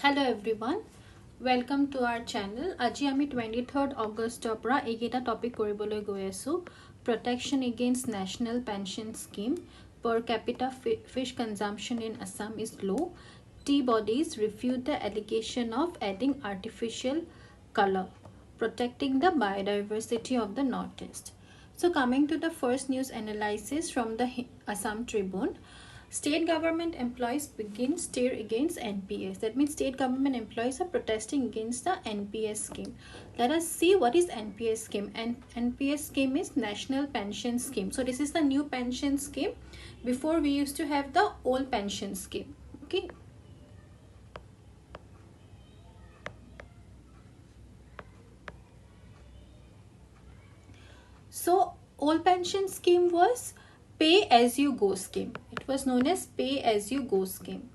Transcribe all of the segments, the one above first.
Hello everyone, welcome to our channel. Aji ami 23rd August opera ekita topic koribole goi asu. Protection against national pension scheme. Per capita fish consumption in Assam is low. Tea bodies refute the allegation of adding artificial color, protecting the biodiversity of the Northeast. So coming to the first news analysis from the Assam Tribune. State government employees begin stir against NPS. That means state government employees are protesting against the NPS scheme. Let us see what is NPS scheme. And NPS scheme is National Pension Scheme. So this is the new pension scheme. Before we used to have the old pension scheme. Okay. So old pension scheme was pay as you go scheme. It was known as pay as you go scheme.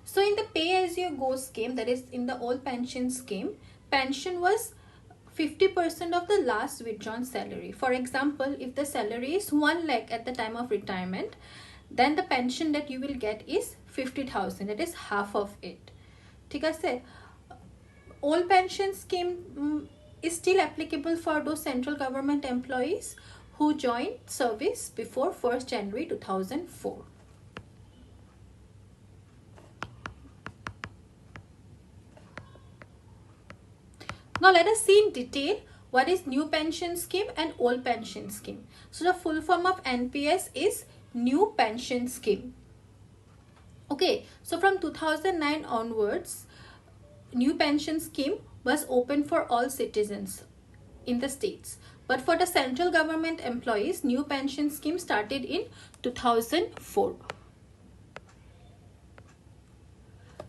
So in the pay as you go scheme, that is in the old pension scheme, pension was 50% of the last withdrawn salary. For example, if the salary is 1 lakh at the time of retirement, then the pension that you will get is 50,000. That is half of it. ठीक है? Old pension scheme is still applicable for those central government employees who joined service before 1st January 2004. Now let us see in detail what is new pension scheme and old pension scheme. So the full form of NPS is new pension scheme. Okay, so from 2009 onwards, new pension scheme was open for all citizens in the states. But for the central government employees, new pension scheme started in 2004.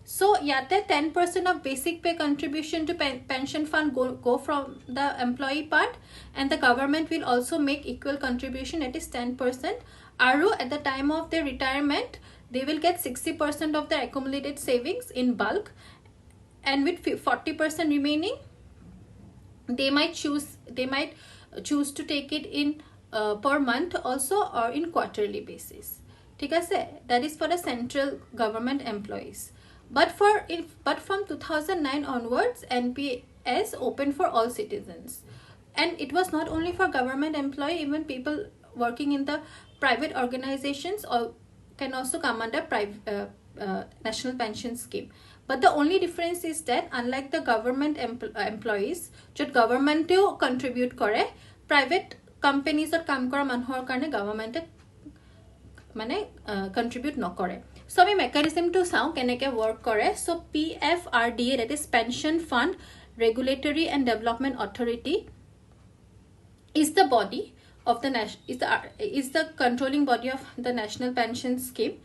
So, yate 10% of basic pay contribution to pension fund go from the employee part, and the government will also make equal contribution, that is 10%. Aru at the time of their retirement, they will get 60% of their accumulated savings in bulk, and with 40% remaining, they might choose to take it in per month also, or in quarterly basis. ठीक है? That is for the central government employees. But from 2009 onwards, NPS open for all citizens, and it was not only for government employee, even people working in the private organizations or can also come under national pension scheme. But the only difference is that unlike the government employees, just government to contribute kore, private companies or kam kora manhor karne government mane contribute no kore. So we mechanism to sound keneke work kore. So PFRDA, that is Pension Fund Regulatory and Development Authority, is the body of the is the controlling body of the national pension scheme.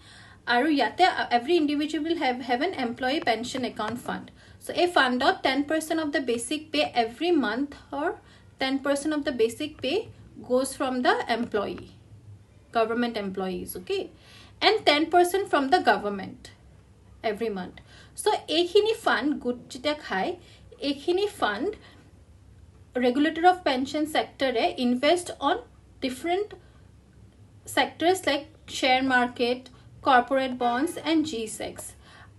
Aru yate every individual will have an employee pension account fund. So a fund of 10% of the basic pay every month, or 10% of the basic pay goes from the employee, government employees, okay, and 10% from the government every month. So ekhini fund good jita khai, ekhini fund regulator of pension sector invest on different sectors like share market, corporate bonds and G6.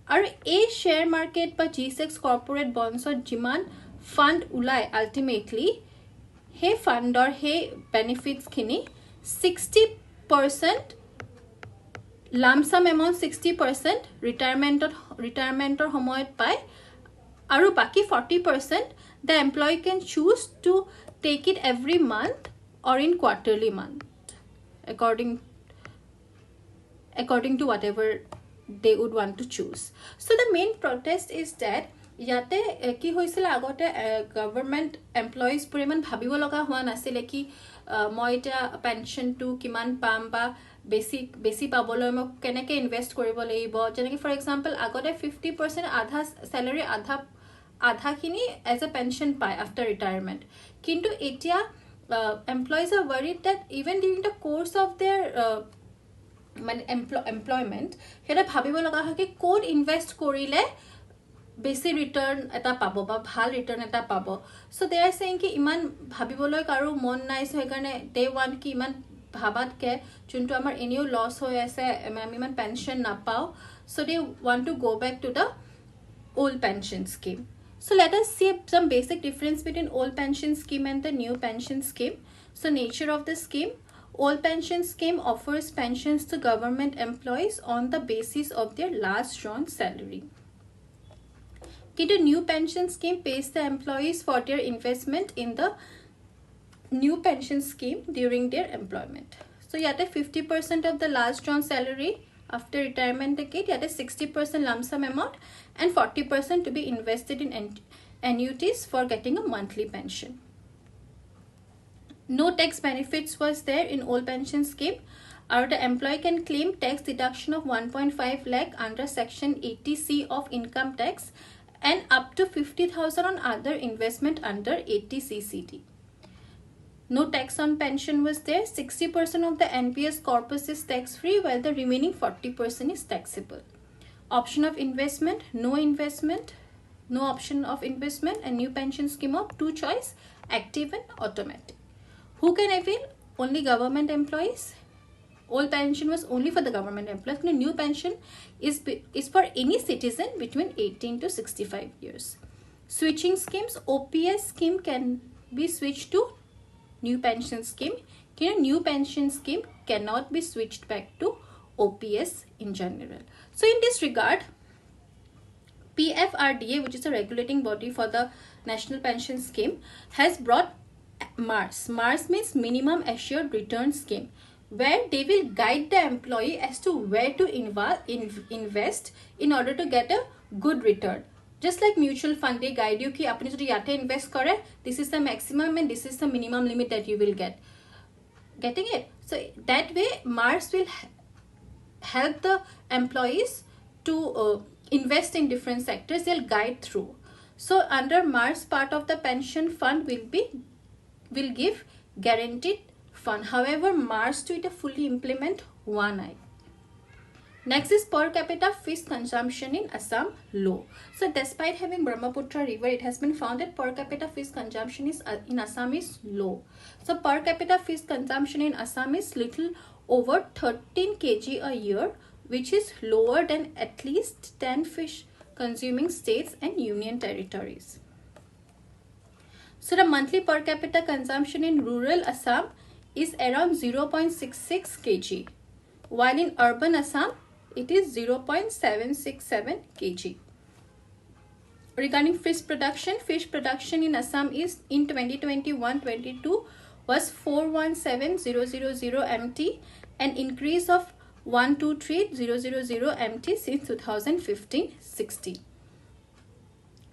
Are a share market but G6 corporate bonds or jiman fund ulai ultimately he fund or he benefits kini 60% lump sum amount, 60% retirement or homoyat pai, aru baki 40% the employee can choose to take it every month or in quarterly month according to whatever they would want to choose. So the main protest is that yate ki hoisile agote government employees puriman bhabibo loga hua nasile ki moi eta pension to kiman pam ba besi pabolo mo keneke invest koribo lagibo, jeneki for example agote 50% adha salary adha kini as a pension pai after retirement. Kintu etia employees are worried that even during the course of their employment, here bhabibo loga hoy ki code invest korile basi return eta pabo ba bhal return eta pabo. So they are saying ki iman bhabiboloi karu mon nai so karone they want ki iman ভাবাতকে যোনটো আমাৰ এনেও loss হৈ আছে আমি ইমান pension নাপাও so they want to go back to the old pension scheme. So let us see some basic difference between old pension scheme and the new pension scheme. So nature of the scheme. Old pension scheme offers pensions to government employees on the basis of their last drawn salary. The new pension scheme pays the employees for their investment in the new pension scheme during their employment. So yet 50% of the last drawn salary after retirement decade, yet 60% lump sum amount and 40% to be invested in annuities for getting a monthly pension. No tax benefits was there in old pension scheme. Or the employee can claim tax deduction of 1.5 lakh under section 80C of income tax and up to 50,000 on other investment under 80CCT. No tax on pension was there. 60% of the NPS corpus is tax-free while the remaining 40% is taxable. Option of investment, no option of investment, and new pension scheme of two choice, active and automatic. Who can avail? Only government employees. Old pension was only for the government employees. The new pension is for any citizen between 18 to 65 years. Switching schemes, OPS scheme can be switched to new pension scheme. New pension scheme cannot be switched back to OPS in general. So in this regard, PFRDA, which is a regulating body for the National Pension Scheme, has brought MARS. MARS means Minimum Assured Return Scheme, where they will guide the employee as to where to invest in order to get a good return. Just like mutual fund, they guide you ki apni jodi yate invest kore, this is the maximum and this is the minimum limit that you will get. Getting it? So that way MARS will help the employees to invest in different sectors. They'll guide through. So under MARS, part of the pension fund will give guaranteed fund. However, MARS to it fully implement one eye. Next is per capita fish consumption in Assam low. So despite having Brahmaputra river, it has been found that per capita fish consumption in Assam is low. So per capita fish consumption in Assam is little over 13 kg a year, which is lower than at least 10 fish consuming states and union territories. So the monthly per capita consumption in rural Assam is around 0.66 kg, while in urban Assam it is 0.767 kg. Regarding fish production in Assam is in 2021-22 was 417,000 MT, an increase of 123,000 MT since 2015-16.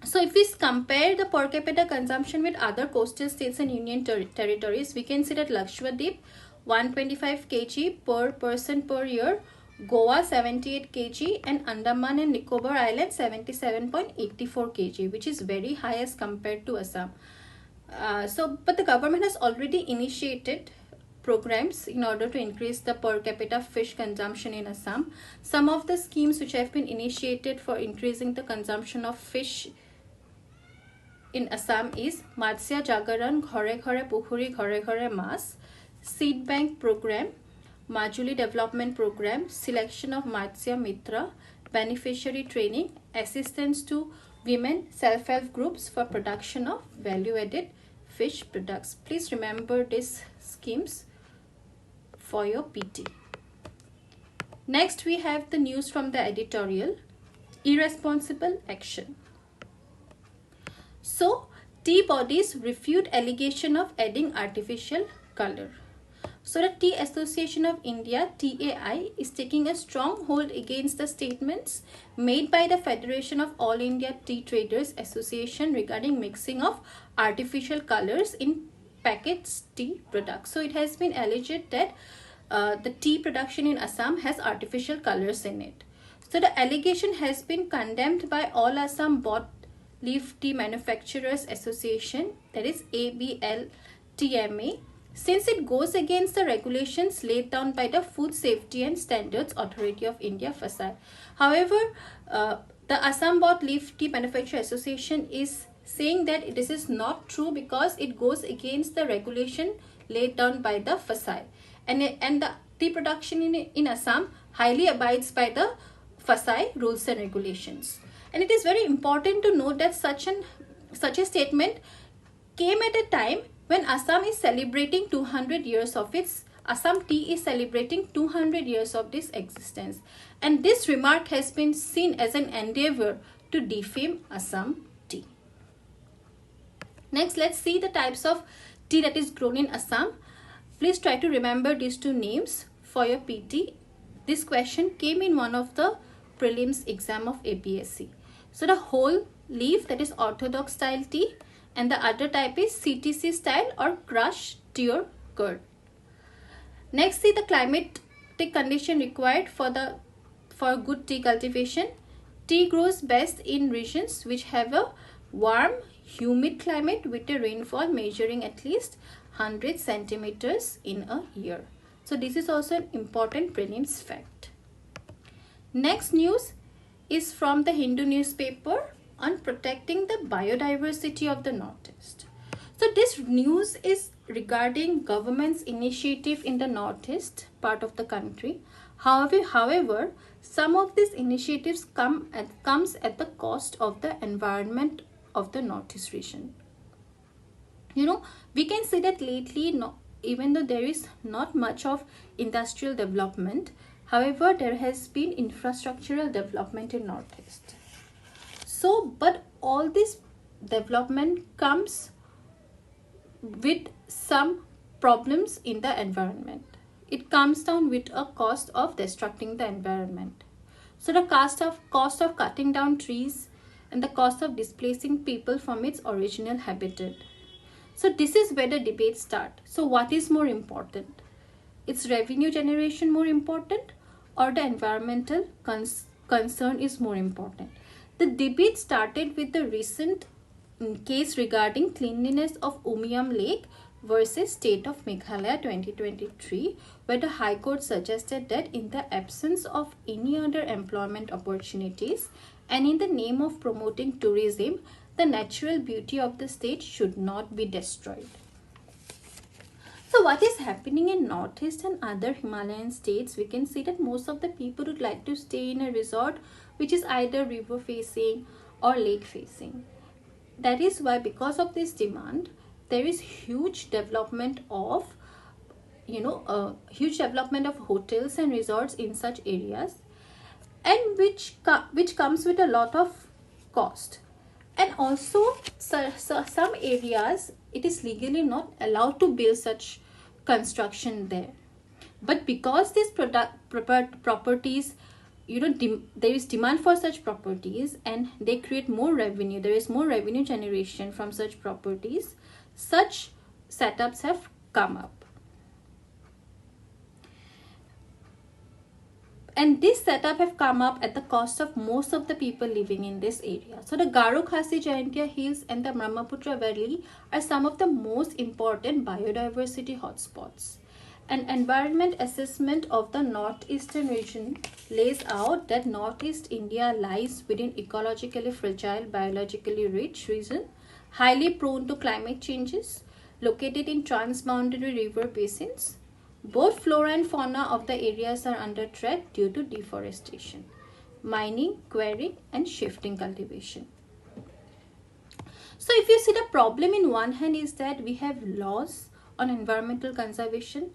So if we compare the per capita consumption with other coastal states and union territories, we can see that Lakshadweep 125 kg per person per year, Goa 78 kg, and Andaman and Nicobar Island 77.84 kg, which is very high as compared to Assam. But the government has already initiated programs in order to increase the per capita fish consumption in Assam. Some of the schemes which have been initiated for increasing the consumption of fish in Assam is Matsya Jagaran, Ghare Ghare Pukhuri, Ghare Ghare Mas, Seed Bank Program, Majuli Development Program, selection of Matsya Mitra, beneficiary training, assistance to women self-help groups for production of value-added fish products. Please remember these schemes for your PT. Next, we have the news from the editorial, irresponsible action. So, tea bodies refute allegation of adding artificial color. So, the Tea Association of India, TAI, is taking a strong hold against the statements made by the Federation of All India Tea Traders Association regarding mixing of artificial colors in packaged tea products. So, it has been alleged that the tea production in Assam has artificial colors in it. So, the allegation has been condemned by All Assam Bought Leaf Tea Manufacturers Association, that is ABLTMA, since it goes against the regulations laid down by the Food Safety and Standards Authority of India, FSI. However, the Assam Bought Leaf Tea Manufacturers Association is saying that this is not true because it goes against the regulation laid down by the FSI. and the tea production in Assam highly abides by the FSSAI rules and regulations. And it is very important to note that such a statement came at a time when Assam is celebrating 200 years of its Assam tea is celebrating 200 years of this existence, and this remark has been seen as an endeavor to defame Assam tea. Next, let's see the types of tea that is grown in Assam. Please try to remember these two names for your PT. This question came in one of the prelims exam of APSC. So the whole leaf, that is orthodox style tea, and the other type is CTC style or crushed tea or curd. Next, see the climatic condition required for good tea cultivation. Tea grows best in regions which have a warm, humid climate with a rainfall measuring at least 100 centimeters in a year. So this is also an important prelims fact. Next news is from the Hindu newspaper on protecting the biodiversity of the Northeast. So this news is regarding government's initiative in the Northeast part of the country. However, some of these initiatives comes at the cost of the environment of the Northeast region. We can see that lately, even though there is not much of industrial development, however, there has been infrastructural development in Northeast. So, but all this development comes with some problems in the environment. It comes down with a cost of destructing the environment. So the cost of cutting down trees and the cost of displacing people from its original habitat. So this is where the debates start. So what is more important? Is revenue generation more important, or the environmental concern is more important? The debate started with the recent case regarding cleanliness of Umiam Lake versus State of Meghalaya 2023, where the High Court suggested that in the absence of any other employment opportunities and in the name of promoting tourism, the natural beauty of the state should not be destroyed. So what is happening in Northeast and other Himalayan states? We can see that most of the people would like to stay in a resort which is either river facing or lake facing. That is why, because of this demand, there is huge development of hotels and resorts in such areas, and which comes with a lot of cost. And also, some areas it is legally not allowed to build such construction there. But because these properties, there is demand for such properties and they create more revenue, there is more revenue generation from such properties, such setups have come up. And this setup have come up at the cost of most of the people living in this area. So the Garo Khasi Jaintia Hills and the Brahmaputra Valley are some of the most important biodiversity hotspots. An environment assessment of the northeastern region lays out that Northeast India lies within ecologically fragile, biologically rich region, highly prone to climate changes, located in transboundary river basins. Both flora and fauna of the areas are under threat due to deforestation, mining, quarrying, and shifting cultivation. So if you see, the problem in one hand is that we have laws on environmental conservation,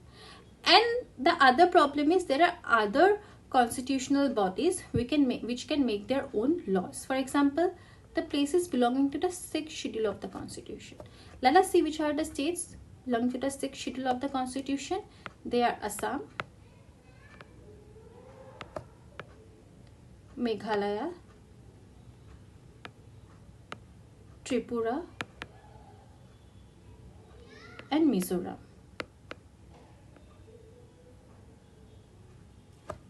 and the other problem is there are other constitutional bodies which can make their own laws. For example, the places belonging to the 6th schedule of the Constitution. Let us see which are the states belonging to the 6th schedule of the Constitution. They are Assam, Meghalaya, Tripura, and Mizoram.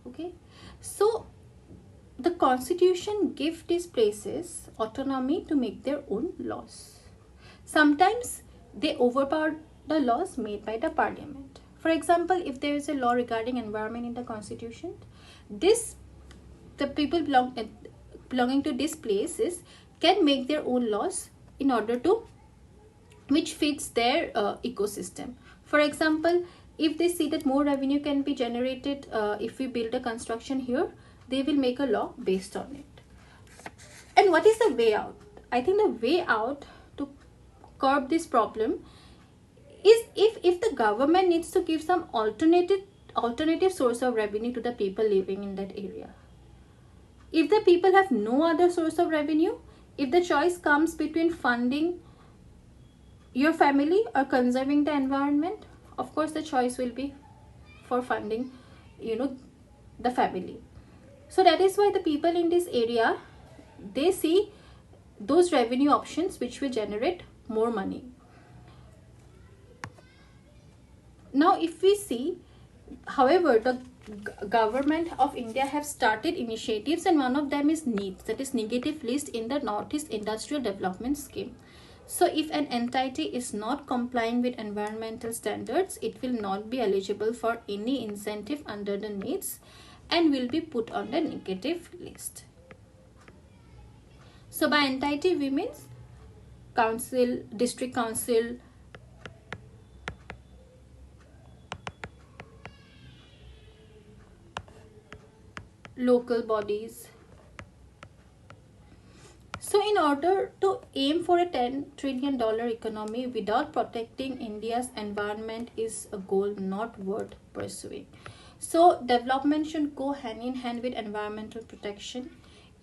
Okay, so the Constitution gives these places autonomy to make their own laws. Sometimes they overpower the laws made by the Parliament. For example, if there is a law regarding environment in the Constitution, the people belonging to these places can make their own laws in order to which fits their ecosystem. For example, if they see that more revenue can be generated if we build a construction here, they will make a law based on it. And what is the way out? I think the way out to curb this problem is if the government needs to give some alternative source of revenue to the people living in that area. If the people have no other source of revenue, if the choice comes between funding your family or conserving the environment, of course the choice will be for funding, the family. So that is why the people in this area, they see those revenue options which will generate more money. Now if we see, however, the government of India have started initiatives, and one of them is NEET, that is negative list in the Northeast Industrial Development Scheme. So if an entity is not complying with environmental standards, it will not be eligible for any incentive under the NEETs and will be put on the negative list. So by entity we means council, district council, local bodies. So in order to aim for a $10 trillion economy without protecting India's environment is a goal not worth pursuing. So development should go hand in hand with environmental protection.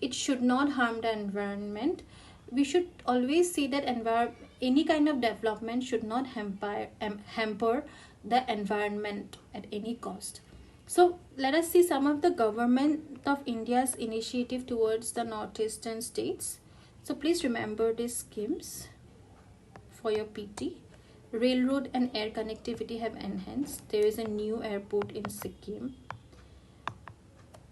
It should not harm the environment. We should always see that any kind of development should not hamper the environment at any cost. So let us see some of the government of India's initiative towards the northeastern states. So please remember these schemes for your PT. Railroad and air connectivity have enhanced. There is a new airport in Sikkim.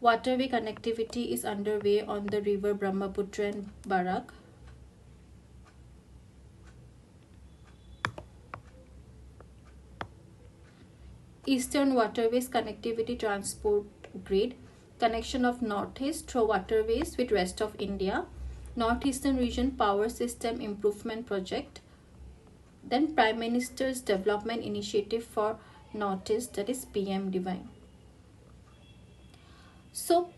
Waterway connectivity is underway on the river Brahmaputra and Barak. Eastern waterways connectivity transport grid, connection of northeast through waterways with rest of India, northeastern region power system improvement project, then Prime Minister's development initiative for northeast, that is PM Divine. So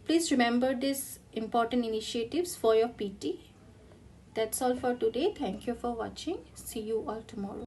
please remember these important initiatives for your PT. That's all for today. Thank you for watching. See you all tomorrow.